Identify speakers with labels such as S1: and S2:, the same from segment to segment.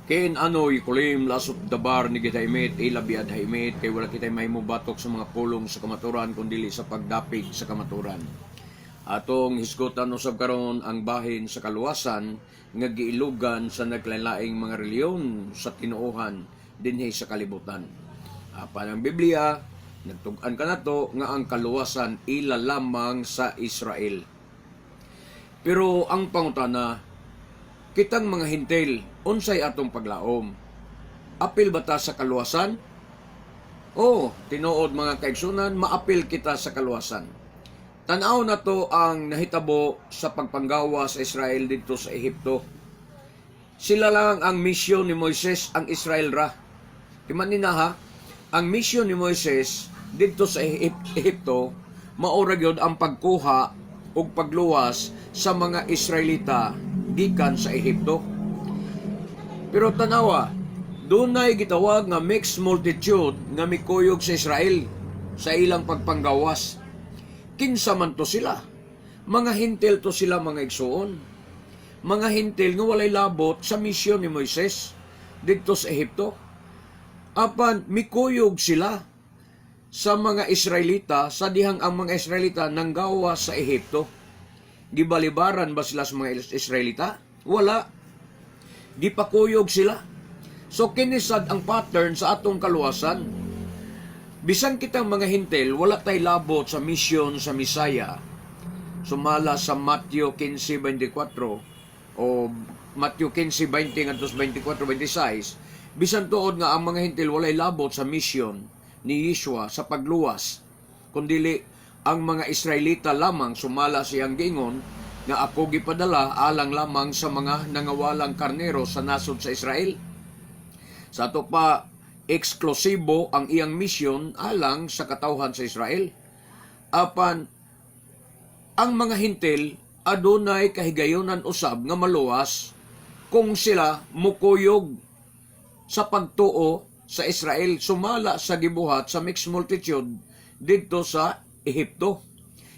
S1: Ken ano'y kulim lasop dabar ni gitaymet ilabiad haymet kay wala kitay mahimubatok sa mga pulong sa kamaturan kundili sa pagdapig sa kamaturan. Atong hisgotan usab karon ang bahin sa kaluwasan nga giilugan sa naglain-laing mga reliyon sa tinuohan dinhi sa kalibutan. Apan ang Biblia nagtug-an kanato nga ang kaluwasan ila lamang sa Israel. Pero ang pangutana, kitang mga hintil, unsay atong paglaom? Apil ba ta sa kaluwasan? O, tinuod mga kaigsunan, maapil kita sa kaluwasan. Tanaw na to ang nahitabo sa pagpanggawa sa Israel dito sa Ehipto. Sila lang ang misyon ni Moises, ang Israel ra. Timanin na ha, ang misyon ni Moises dito sa Ehipto, maura gyud ang pagkuha o pagluwas sa mga Israelita gikan sa Ehipto. Pero tanawa, dunay gitawag nga mixed multitude nga mikuyog sa Israel sa ilang pagpanggawas. Kinsa man to sila? Mga hintil to sila mga igsoon. Mga hintil nga walay labot sa misyon ni Moises dito sa Ehipto. Apan mikuyog sila sa mga Israelita sa dihang ang mga Israelita nanggawa sa Ehipto. Gibalibaran ba sila sa mga Israelita? Wala. Gipakuyog sila. So kinisad ang pattern sa atong kaluwasan. Bisan kitang mga hintil, wala tay labot sa misyon sa Misaya. Sumala sa Matthew 15:24 o Matthew 15:20 ngadto 24:26. Bisan tuod nga ang mga hintil walay labot sa misyon ni Yeshua sa pagluwas, kundili ang mga Israelita lamang sumala siyang giingon nga ako gipadala alang lamang sa mga nangawalang karnero sa nasod sa Israel. Sa ato pa, eksklusibo ang iyang misyon alang sa katawhan sa Israel. Apan, ang mga hintil adunay kahigayonan usab nga maluwas kung sila mukuyog sa pagtuo sa Israel, sumala sa gibuhat sa mixed multitude dito sa Ehipto.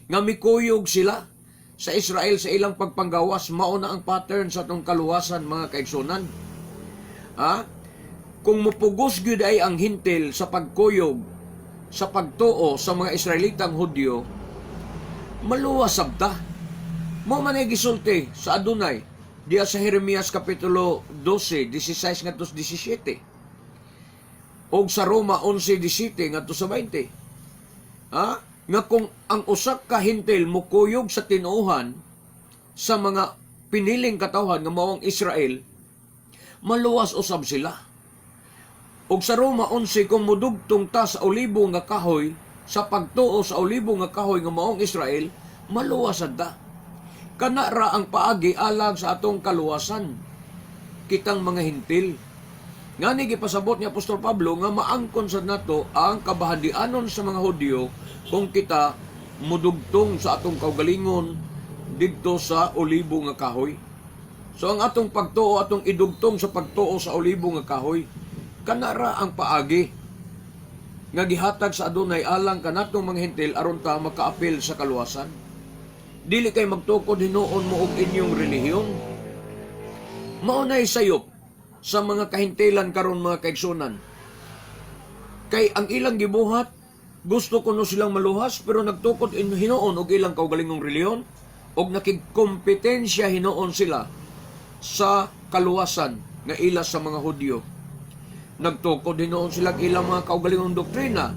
S1: Nga mikuyog sila sa Israel sa ilang pagpanggawas, mauna ang pattern sa itong kaluwasan mga kaigsunan. Kung mupugos gyud ay ang hintil sa pagkuyog, sa pagtuo sa mga Israelitang Hudyo, maluwas sabta. Mo man ay gisulti sa adunay diya sa Jeremias kapitulo 12, 16 ngadto 17. O sa Roma 11:17 ngadto sa 20. Nga kung ang usak ka hintil mukuyog sa tinuohan sa mga piniling katawhan nga maong Israel, maluwas usab sila. Og sa Roma 11, kung mudugtong ta sa olibo nga kahoy, sa pagtuo sa olibo nga kahoy nga maong Israel, maluwasad ta. Kana ra ang paagi alang sa atong kaluwasan, kitang mga hintil. Nga ni gipasabot ni Apostol Pablo nga maangkon sad nato ang kabahandianon sa mga Hudyo kung kita mudugtong sa atong kaugalingon didto sa olibo nga kahoy. So ang atong pagtuo, atong idugtong sa pagtuo sa olibo nga kahoy, kanara ang paagi nga gihatag sa adunay alang kanatong mga hintil aron ta makaapil sa kaluwasan. Dili kay magtukod hinuon mo og inyong relihiyon. Maunay sayop sa mga kahintilan karon mga kaigsunan. Kay ang ilang gibuhat, gusto ko no silang maluhas pero nagtukod hinuon og ilang kaugalingong relihiyon og nakigkompetensya hinuon sila sa kaluwasan nga ila sa mga Hudyo. Nagtukod hinuon sila ilang mga kaugalingong doktrina,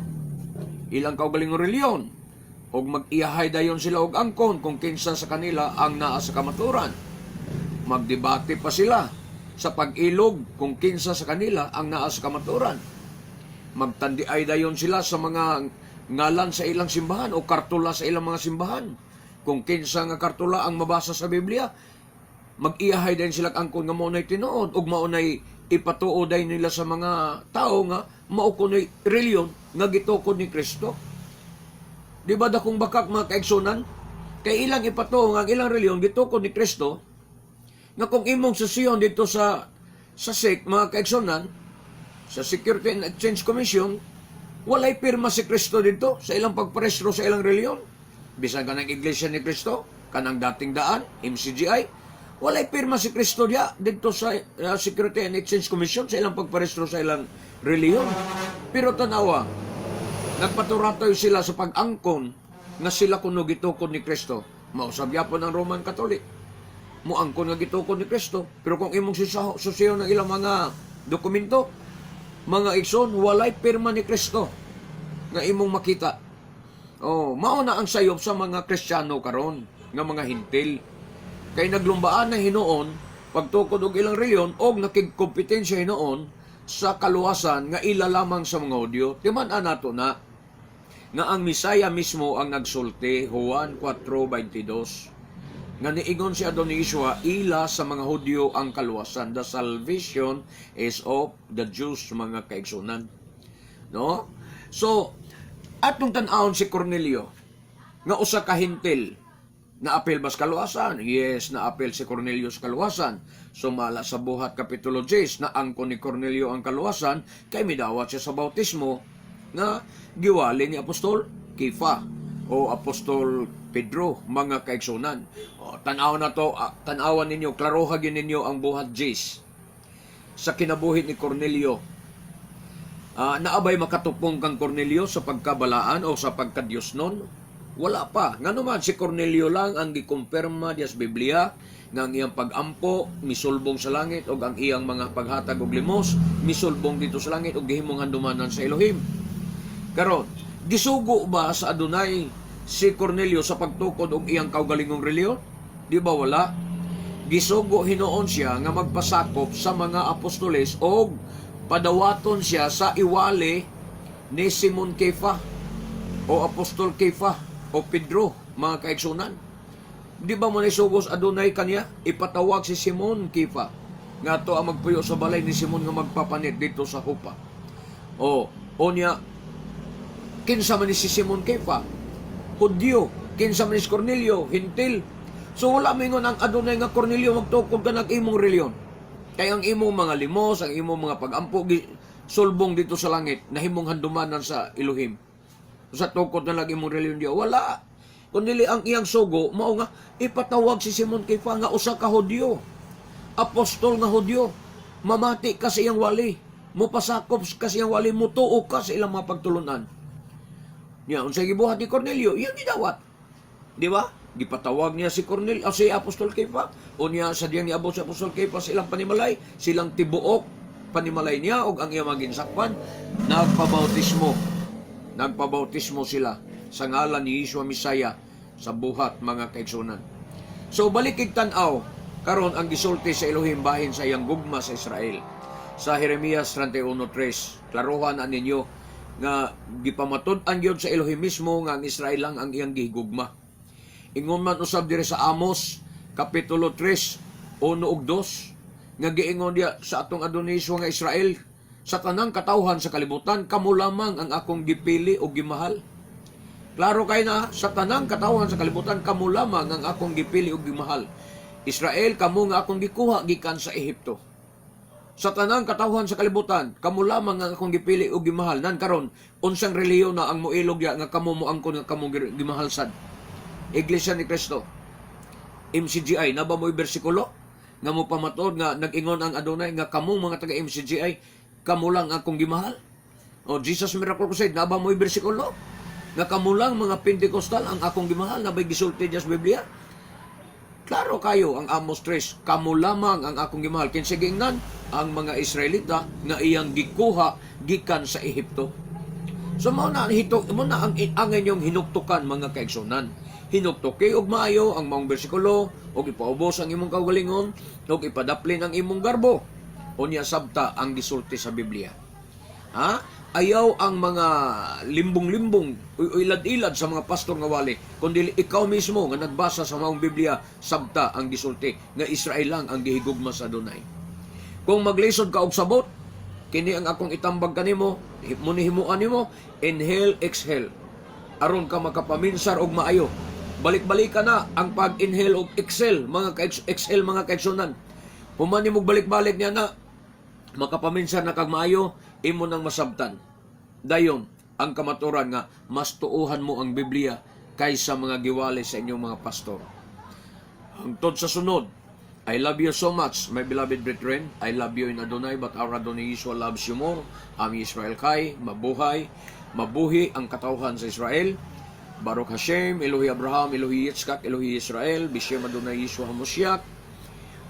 S1: ilang kaugalingong reliyon, og mag-iyahay dayon sila og angkon kung kinsa sa kanila ang naa sa kamaturan. Magdebate pa sila sa pag-ilog kung kinsa sa kanila ang naa sa kamaturan. Magtandiay dayon sila sa mga ngalan sa ilang simbahan o kartula sa ilang mga simbahan. Kung kinsa nga kartula ang mabasa sa Biblia, mag-iyahay din sila angkon nga maunay tinuod ug maunay ipatuo day nila sa mga tao nga mao kunoy reliyon nga gitukod ni Kristo. Di ba dakong bakak mga kaigsunan? Kay ilang ipatuo nga ang ilang reliyon gitukod ni Kristo, nga kung imong susiyon dito sa SEC mga kaigsunan, sa Security and Exchange Commission, walay pirma si Kristo dito sa ilang pagparehistro sa ilang reliyon. Bisan ka ng Iglesia ni Kristo, kanang dating daan, MCGI, Walay pirma si Kristo diya dito sa Security and Exchange Commission sa ilang pagparehistro sa ilang reliyon. Pero tanawa, nagpaturatoy sila sa pag-angkon nga sila kuno gitukod ni Kristo. Mausab yapon ang Roman Catholic. Muangkon nga gitukod ni Kristo. Pero kung imong susiyo ng ilang mga dokumento, mga igsoon, walay pirma ni Kristo nga imong makita. Oh, mauna ang sayop sa mga Kristiyano karon nga mga hintil. Kay naglumbaan na hinoon pagtukod og ilang reliyon og nakigkompetensya hinoon sa kaluwasan nga ila lamang sa mga Hudyo. Timan-an nato na nga ang Misaya mismo ang nagsulti, Juan 4:22. Nga niingon si Adon Yeshua, ila sa mga Hudyo ang kaluwasan. The salvation is of the Jews, mga kaigsunan. No? So, atong tan-awon si Cornelio, nga usa ka hintil, naapil ba sa kaluwasan? Yes, naapil si Cornelio sa kaluwasan. Sumala sa Buhat Kapitulo 10, na angkon ni Cornelio ang kaluwasan, kay midawat siya sa bautismo, nga giwali ni Apostol Kefa o Apostol Pedro, mga kaigsunan. O, tanawan na to, tanawan ninyo, klarohagin ninyo ang Buhat 10 sa kinabuhi ni Cornelio. Naabay makatupong kang Cornelio sa pagkabalaan o sa pagkadyos nun? Wala pa. Nga naman si Cornelio lang ang gikumpirma diya sa Biblia nga ang iyang pag-ampo misulbong sa langit o ang iyang mga paghatag og limos misulbong dito sa langit o gihimong handumanan sa Elohim. Karon, gisugo ba sa Adonai si Cornelio sa pagtukod og iyang kaugalingong reliyon? Di ba wala? Gisugo hinoon siya nga magpasakop sa mga apostoles og padawaton siya sa iwali ni Simon Kefa o Apostol Kefa o Pedro, mga kaigsunan. Di ba man isugos Adonai kaniya? Ipatawag si Simon Kefa nga to ang magpuyo sa balay ni Simon nga magpapanit dito sa hupa. O niya, kinsa man ni si Simon Kefa? Hudyo. Kinsa man ni si Cornelio? Hintil. So wala mingon ang Adonai nga Cornelio magtukod ka ng imong reliyon. Kaya ang imong mga limos, ang imong mga pag-ampo, sulbong dito sa langit, nahimong handumanan sa Elohim. Sa tukod na lang imong reliyon diyo, wala. Kundi ang iyang sugo, mao nga, ipatawag si Simon Kefa nga usa ka Hudyo. Apostol nga Hudyo. Mamati ka sa iyang wali. Mupasakop ka sa iyang wali, mutuo ka sa ilang mga pagtulunan. Yan, unsay gibuhat ni Cornelio, iyan gidawat. Di ba? Gipatawag niya si Cornelio, si Apostol Kefa, o niya sa diyang niabot si Apostol Kefa silang panimalay, silang tibuok panimalay niya, o ang iyang maginsakpan, nagpabautismo sila sa ngalan ni Yeshua Misaya sa Buhat, mga kaigsunan. So balikig tan-aw karon ang gisulti sa Elohim bahin sa iyang gugma sa Israel. Sa Jeremias 31:3, klaruhan na ninyo nga gipamatud-an gyud sa Elohim mismo nga ang Israel lang ang iyang gihigugma. Ingon man usab dire sa Amos Kapitulo 3, 1 ug 2, nga giingon diya sa atong Adonai nga Israel, sa tanang katawhan sa kalibutan, kamo lamang ang akong gipili o gimahal. Klaro kay na, sa tanang katawhan sa kalibutan, kamo lamang ang akong gipili o gimahal. Israel, kamo nga akong gikuha gikan sa Ehipto. Sa tanang katawhan sa kalibutan, kamo lamang ang akong gipili o gimahal. Nan karon, unsang reliyon na ang muilog ya nga kamo moangkon nga kamo gimahalsad. Iglesia ni Cristo. MCGI, naba mo'y bersikulo nga mo pamatod nga nag-ingon ang Adonai nga kamong mga taga MCGI, kamo lang akong gimahal. O Jesus Miracle Crusade, naba mo'y bersikulo nga kamo lang mga Pentecostal ang akong gimahal, nabay gisulti sa Biblia. Klaro kayo ang Amos 3, kamo lamang ang akong gimahal. Kinsa giingnan ang mga Israelita nga iyang gikuha gikan sa Ehipto. So mo na ang inyong hinuktukan, mga kaigsunan. Hinuktok og maayo ang maong bersikulo, og ipaubos ang imong kaugalingon, og ipadaplin ang imong garbo. Unya sabta ang gisulti sa Biblia. Ayaw ang mga limbong-limbong o ilad-ilad sa mga pastor nga wali, kundi ikaw mismo nga nagbasa sa maong Biblia, sabta ang gisulti nga Israel lang ang gihigugma sa Adonai. Kung maglisod ka og sabot, kini ang akong itambag kanimo, munihimuan nimo, inhale, exhale. Aron ka makapaminsar og maayo. Balik-balik ka na ang pag-inhale o exhale, mga kaigsunan. Human mo balik-balik niya na, makapaminsan na kag maayo, imo nang masabtan. Dayon, ang kamaturan nga, mas tuuhan mo ang Biblia kaysa mga giwali sa inyong mga pastor. Hangtod sa sunod, I love you so much, my beloved brethren. I love you in Adonai, but our Adonai Yeshua loves you more. Ami Israel kay, mabuhay, mabuhi ang katauhan sa Israel. Baruch Hashem, Elohi Abraham, Elohi Yitzchak, Elohi Israel, Bishem Adonai Yeshua HaMashiach.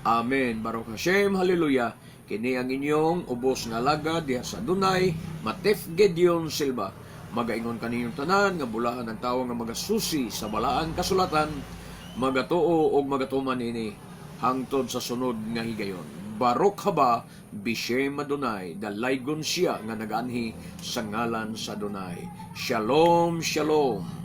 S1: Amen. Baruch Hashem, Hallelujah. Kini ang inyong ubos nga lagad diha sa Adonai, Matef Gedeon Silva. Magaingon kaninyong tanan nga bulahan ang tawo nga magasusi sa balaan kasulatan, magatuo og magatuman ini hangtod sa sunod nga higayon. Baruch haba Bishem Adonai, dalaygon siya nga naganhi sa ngalan sa Adonai. Shalom, shalom.